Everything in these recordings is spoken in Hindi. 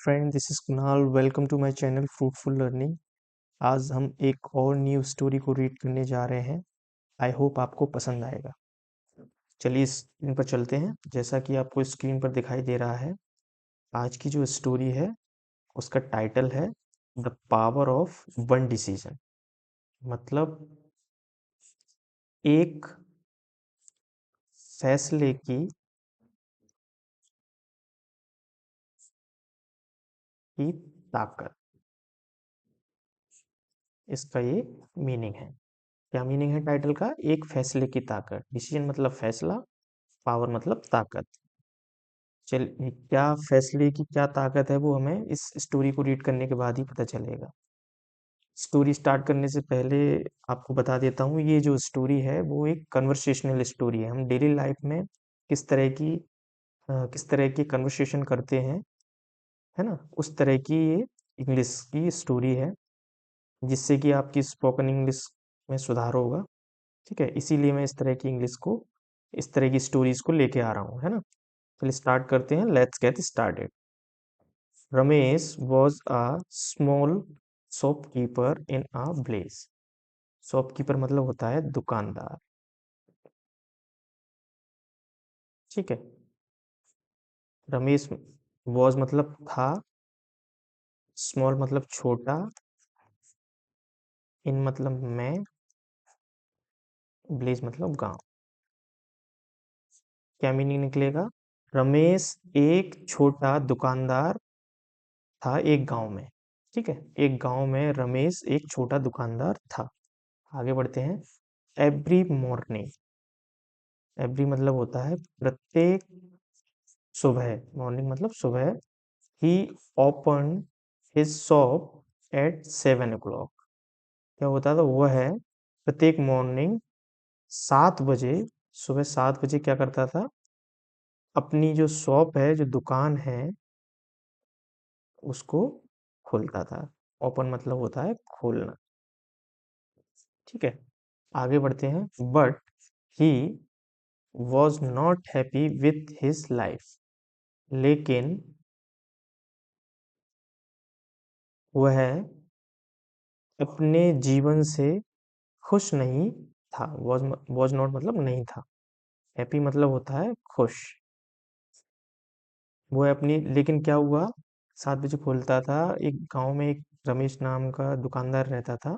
Friend, this is Kunal. Welcome to my channel fruitful learning. आज हम एक और न्यू स्टोरी को रीड करने जा रहे हैं। आई होप आपको पसंद आएगा। चलिए स्क्रीन पर चलते हैं। जैसा कि आपको स्क्रीन पर दिखाई दे रहा है, आज की जो स्टोरी है उसका टाइटल है the power of one decision. मतलब एक फैसले की ताकत, इसका ये मीनिंग है। क्या मीनिंग है टाइटल का? एक फैसले की ताकत। डिसीजन मतलब फैसला, पावर मतलब ताकत। चल, क्या फैसले की क्या ताकत है वो हमें इस स्टोरी को रीड करने के बाद ही पता चलेगा। स्टोरी स्टार्ट करने से पहले आपको बता देता हूँ, ये जो स्टोरी है वो एक कन्वर्सेशनल स्टोरी है। हम डेली लाइफ में किस तरह की किस तरह की कन्वर्सेशन करते हैं, है ना, उस तरह की ये इंग्लिश की स्टोरी है, जिससे कि आपकी स्पोकन इंग्लिश में सुधार होगा। ठीक है, इसीलिए मैं इस तरह की स्टोरीज को लेके आ रहा हूँ, है ना। चलिए स्टार्ट करते हैं। Let's get started. Ramesh was a small shopkeeper in a village. Shopkeeper मतलब होता है दुकानदार। ठीक है। रमेश वॉज मतलब था, स्मॉल मतलब छोटा, इन मतलब में, विलेज मतलब गांव। क्या मीनिंग निकलेगा? रमेश एक छोटा दुकानदार था एक गांव में। ठीक है, एक गांव में रमेश एक छोटा दुकानदार था। आगे बढ़ते हैं। एवरी मॉर्निंग, एवरी मतलब होता है प्रत्येक सुबह, मॉर्निंग मतलब सुबह। He open his shop at 7 o'clock। क्या होता था? वह है प्रत्येक मॉर्निंग 7 बजे, सुबह 7 बजे क्या करता था? अपनी जो शॉप है, जो दुकान है, उसको खोलता था। ओपन मतलब होता है खोलना। ठीक है, आगे बढ़ते हैं। But he was not happy with his life. लेकिन वह अपने जीवन से खुश नहीं था। वॉज नॉट मतलब नहीं था। हैप्पी मतलब होता है खुश। वो अपनी, लेकिन क्या हुआ? 7 बजे खोलता था। एक गांव में एक रमेश नाम का दुकानदार रहता था।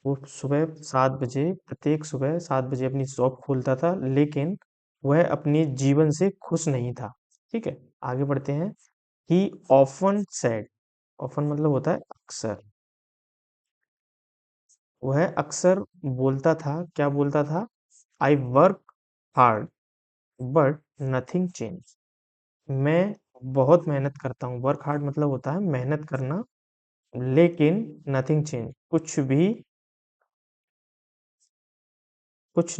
वो सुबह 7 बजे, प्रत्येक सुबह 7 बजे अपनी शॉप खोलता था, लेकिन वह अपने जीवन से खुश नहीं था। ठीक है, आगे बढ़ते हैं। ही ऑफन सेड, ऑफन मतलब होता है अक्सर। वह अक्सर बोलता था, क्या बोलता था? I work hard but nothing change. मैं बहुत मेहनत करता हूँ। वर्क हार्ड मतलब होता है मेहनत करना, लेकिन नथिंग चेंज, कुछ नहीं, कुछ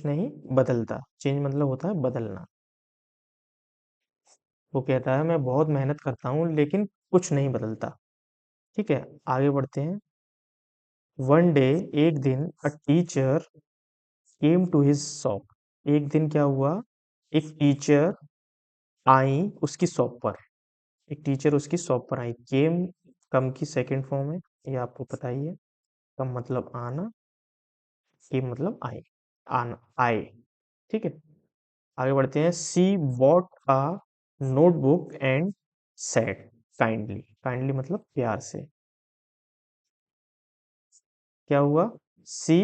नहीं बदलता। चेंज मतलब होता है बदलना। वो कहता है मैं बहुत मेहनत करता हूँ लेकिन कुछ नहीं बदलता। ठीक है, आगे बढ़ते हैं। वन डे, एक दिन, a teacher came to his shop. एक दिन क्या हुआ? एक टीचर आई उसकी शॉप पर। एक टीचर उसकी शॉप पर आई। केम कम की सेकंड फॉर्म है, ये आपको पता ही है। कम मतलब आना, केम मतलब आई, आना, आए। ठीक है, आगे बढ़ते हैं। She bought a notebook and said kindly. Kindly मतलब प्यार से। क्या हुआ? सी,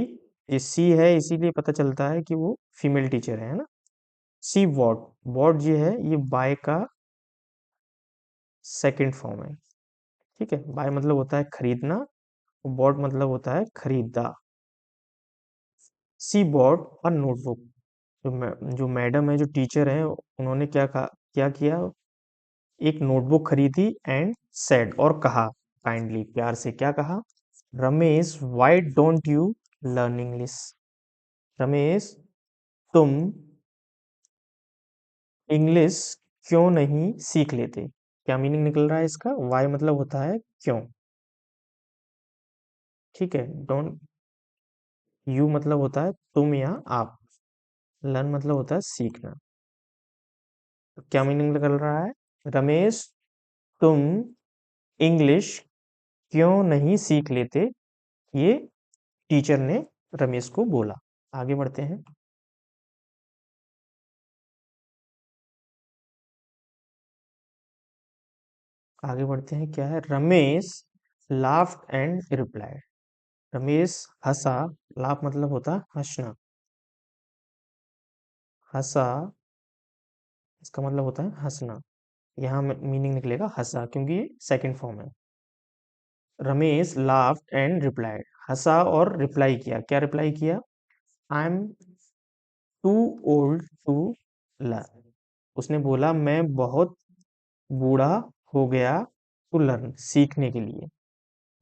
ये सी है इसीलिए पता चलता है कि वो फीमेल टीचर है ना। सी बॉट, बॉट जो है ये बाय का सेकंड फॉर्म है। ठीक है, बाय मतलब होता है खरीदना, बॉट मतलब होता है खरीदा। सी बॉट अ नोटबुक। जो मैडम है, जो टीचर है, उन्होंने क्या किया? एक नोटबुक खरीदी एंड सेड और कहा, काइंडली प्यार से, क्या कहा? Ramesh why don't you learn English. Ramesh, तुम इंग्लिश क्यों नहीं सीख लेते? क्या मीनिंग निकल रहा है इसका? वाई मतलब होता है क्यों। ठीक है, डोंट, यू मतलब होता है तुम या आप, लर्न मतलब होता है सीखना। तो क्या मीनिंग निकल रहा है? रमेश, तुम इंग्लिश क्यों नहीं सीख लेते? ये टीचर ने रमेश को बोला। आगे बढ़ते हैं। आगे बढ़ते हैं, क्या है? Ramesh laughed and replied. Ramesh Hansa. Laugh मतलब होता है हंसना। हंसा, इसका मतलब होता है हंसना। यहाँ मीनिंग निकलेगा हंसा, क्योंकि ये सेकंड फॉर्म है। रमेश लाफ्ड एंड रिप्लाइड, हंसा और रिप्लाई किया। क्या रिप्लाई किया? I am too old to learn. उसने बोला मैं बहुत बूढ़ा हो गया टू लर्न, सीखने के लिए।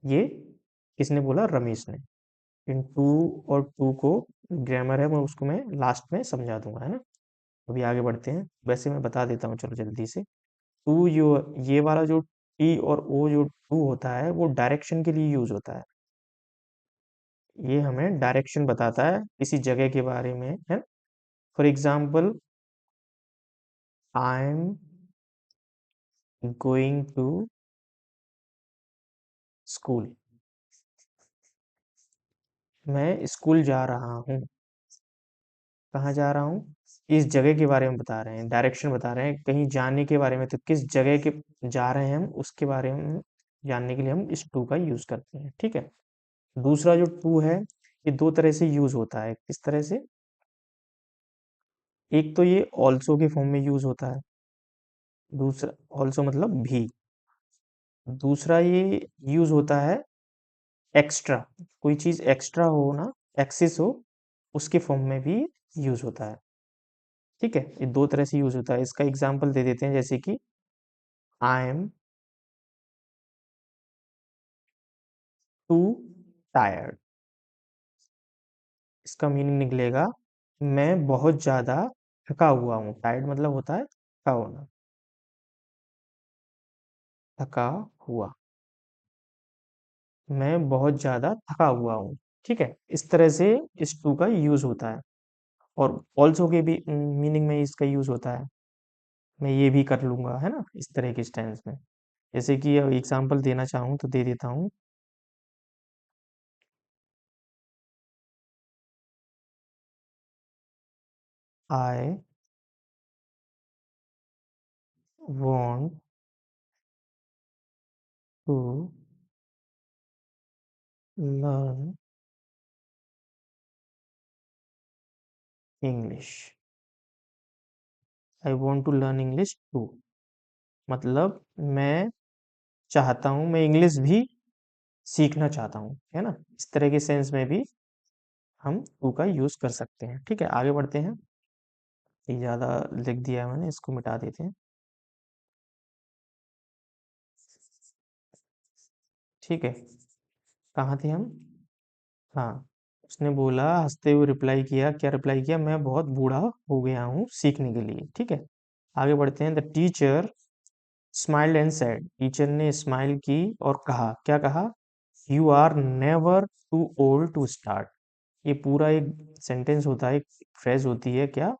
ये किसने बोला? रमेश ने। इन टू और टू को ग्रामर है, मैं लास्ट में समझा दूंगा, है ना। अभी आगे बढ़ते हैं। वैसे मैं बता देता हूँ, चलो जल्दी से। टू यो, ये वाला जो टी और ओ जो टू होता है, वो डायरेक्शन के लिए यूज होता है। ये हमें डायरेक्शन बताता है किसी जगह के बारे में, है। For example, I am going to school. मैं स्कूल जा रहा हूँ। कहाँ जा रहा हूँ? इस जगह के बारे में बता रहे हैं, डायरेक्शन बता रहे हैं कहीं जाने के बारे में। तो किस जगह के जा रहे हैं हम, उसके बारे में जानने के लिए हम इस टू का यूज करते हैं, ठीक है। दूसरा जो टू है, ये दो तरह से यूज होता है। किस तरह से? एक तो ये ऑल्सो के फॉर्म में यूज होता है। दूसरा, ऑल्सो मतलब भी। दूसरा ये यूज होता है एक्स्ट्रा। कोई चीज एक्स्ट्रा हो ना, एक्सिस हो, उसके फॉर्म में भी यूज होता है। ठीक है, ये दो तरह से यूज होता है। इसका एग्जांपल दे देते हैं, जैसे कि आई एम टू टायर्ड। इसका मीनिंग निकलेगा मैं बहुत ज्यादा थका हुआ हूँ। टायर्ड मतलब होता है थका होना। थका हुआ, मैं बहुत ज्यादा थका हुआ हूँ। ठीक है, इस तरह से इस टू का यूज होता है। और ऑल्सो के भी मीनिंग में इसका यूज होता है। मैं ये भी कर लूंगा, है ना, इस तरह के टेंस में। जैसे कि एग्जांपल देना चाहूँ तो दे देता हूँ। I want to learn English. I want to learn English too, मतलब मैं चाहता हूँ, मैं इंग्लिश भी सीखना चाहता हूँ, है ना। इस तरह के सेंस में भी हम टू का यूज कर सकते हैं। ठीक है, आगे बढ़ते हैं। ये ज्यादा लिख दिया है मैंने, इसको मिटा देते हैं। ठीक है, कहाँ थे हम? हाँ, उसने बोला, हंसते हुए रिप्लाई किया। क्या रिप्लाई किया? मैं बहुत बूढ़ा हो गया हूँ सीखने के लिए। ठीक है, आगे बढ़ते हैं। The teacher smiled and said. Teacher ने स्माइल की और कहा। क्या कहा? You are never too old to start. ये पूरा एक सेंटेंस होता है, एक फ्रेज होती है। क्या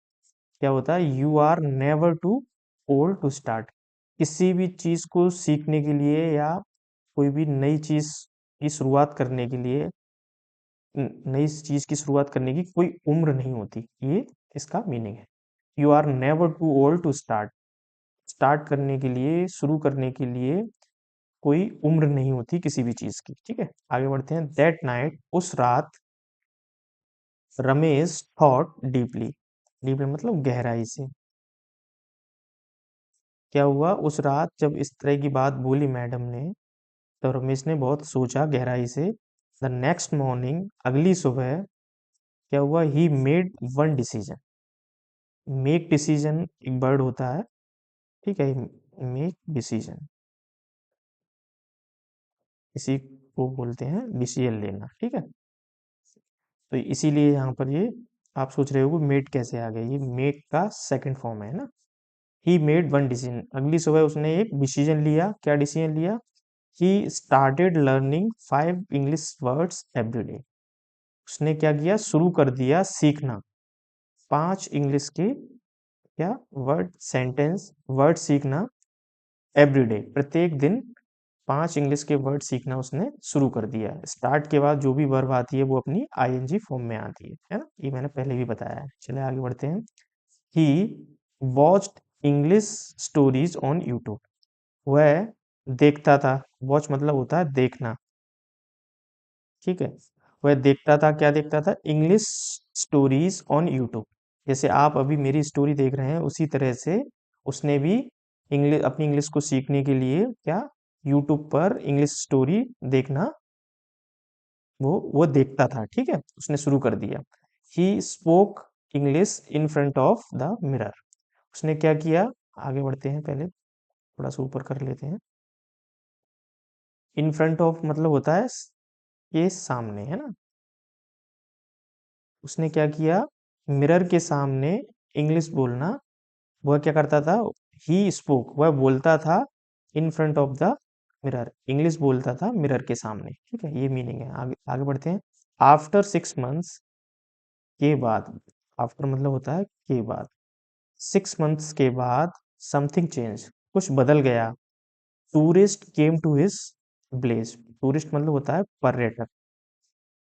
क्या होता है? You are never too old to start. किसी भी चीज को सीखने के लिए या कोई भी नई चीज की शुरुआत करने के लिए, नई चीज की शुरुआत करने की कोई उम्र नहीं होती। ये इसका मीनिंग है। You are never too old to start. Start करने के लिए, शुरू करने के लिए कोई उम्र नहीं होती किसी भी चीज की। ठीक है, आगे बढ़ते हैं। दैट नाइट, उस रात, रमेश थॉट डीपली। डीपली मतलब गहराई से। क्या हुआ? उस रात जब इस तरह की बात बोली मैडम ने, तो रमेश ने बहुत सोचा गहराई से। द नेक्स्ट मॉर्निंग, अगली सुबह, क्या हुआ? He made one decision. Make decision एक वर्ड होता है। ठीक है, मेक डिसीजन, इसी को बोलते हैं डिसीजन लेना। ठीक है, तो इसीलिए यहाँ पर ये आप सोच रहे हो कि मेड कैसे आ गया। ये मेक का सेकंड फॉर्म है ना। ही मेड वन डिसीजन, अगली सुबह उसने एक डिसीजन लिया। क्या डिसीजन लिया? He started learning 5 English words every day. उसने क्या किया? शुरू कर दिया सीखना 5 इंग्लिश के, क्या वर्ड, सेंटेंस, वर्ड सीखना एवरीडे, प्रत्येक दिन 5 इंग्लिश के वर्ड सीखना उसने शुरू कर दिया। स्टार्ट के बाद जो भी वर्ब आती है वो अपनी आईएनजी फॉर्म में आती है ना, ये मैंने पहले भी बताया है। चलिए आगे बढ़ते हैं। He watched English stories on YouTube, वह देखता था, वॉच मतलब होता है देखना, ठीक है। वह देखता था, क्या देखता था, इंग्लिश स्टोरीज ऑन यूट्यूब। जैसे आप अभी मेरी स्टोरी देख रहे हैं उसी तरह से उसने भी इंग्लिश, अपनी इंग्लिश को सीखने के लिए क्या, यूट्यूब पर इंग्लिश स्टोरी देखना वो देखता था, ठीक है, उसने शुरू कर दिया। He spoke English in front of the mirror, उसने क्या किया, आगे बढ़ते हैं, पहले थोड़ा सा ऊपर कर लेते हैं। इन फ्रंट ऑफ मतलब होता है के सामने, है ना। उसने क्या किया, मिरर के सामने इंग्लिश बोलना, वह क्या करता था, ही स्पोक, वह बोलता था, in front of the mirror, English बोलता था मिरर के सामने, ठीक है, ये मीनिंग है। आगे आगे बढ़ते हैं। आफ्टर 6 मंथ्स, के बाद, आफ्टर मतलब होता है के बाद, 6 मंथ्स के बाद, समथिंग चेंज, कुछ बदल गया। Tourist came to his village, tourist मतलब होता है पर्यटक,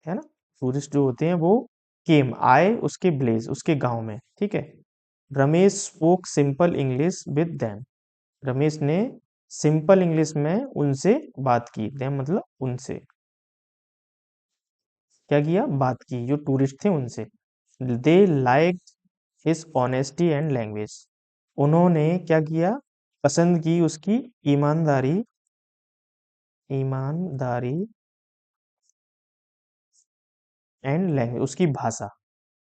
है ना। टूरिस्ट जो होते हैं वो केम आए उसके विलेज, उसके गांव में, ठीक है। Ramesh spoke simple English with them, Ramesh ने सिंपल इंग्लिश में उनसे बात की, देम मतलब उनसे, क्या किया, बात की, जो टूरिस्ट थे उनसे। They like his honesty and language, उन्होंने क्या किया, पसंद की उसकी ईमानदारी, ईमानदारी एंड लैंग्वेज, उसकी भाषा,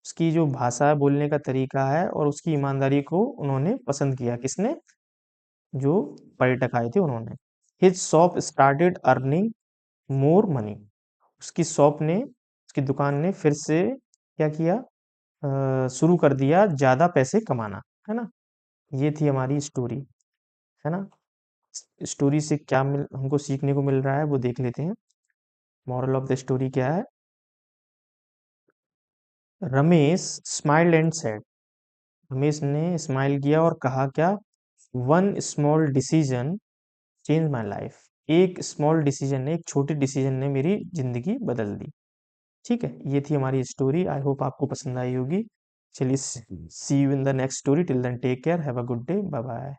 उसकी जो भाषा है, बोलने का तरीका है, और उसकी ईमानदारी को उन्होंने पसंद किया, किसने, जो पर्यटक आए थे उन्होंने। His shop started earning more money, उसकी शॉप ने, उसकी दुकान ने फिर से क्या किया, शुरू कर दिया ज्यादा पैसे कमाना, है ना। ये थी हमारी स्टोरी, है ना। स्टोरी से क्या हमको सीखने को मिल रहा है वो देख लेते हैं। मॉरल ऑफ द स्टोरी क्या है, Ramesh smiled and said, Ramesh ने स्माइल किया और कहा क्या, one small decision change my life, एक स्मॉल डिसीजन ने, एक छोटी डिसीजन ने मेरी जिंदगी बदल दी, ठीक है। ये थी हमारी स्टोरी, आई होप आपको पसंद आई होगी। चलिए, see you in the next story, till then take care, have a good day, bye bye.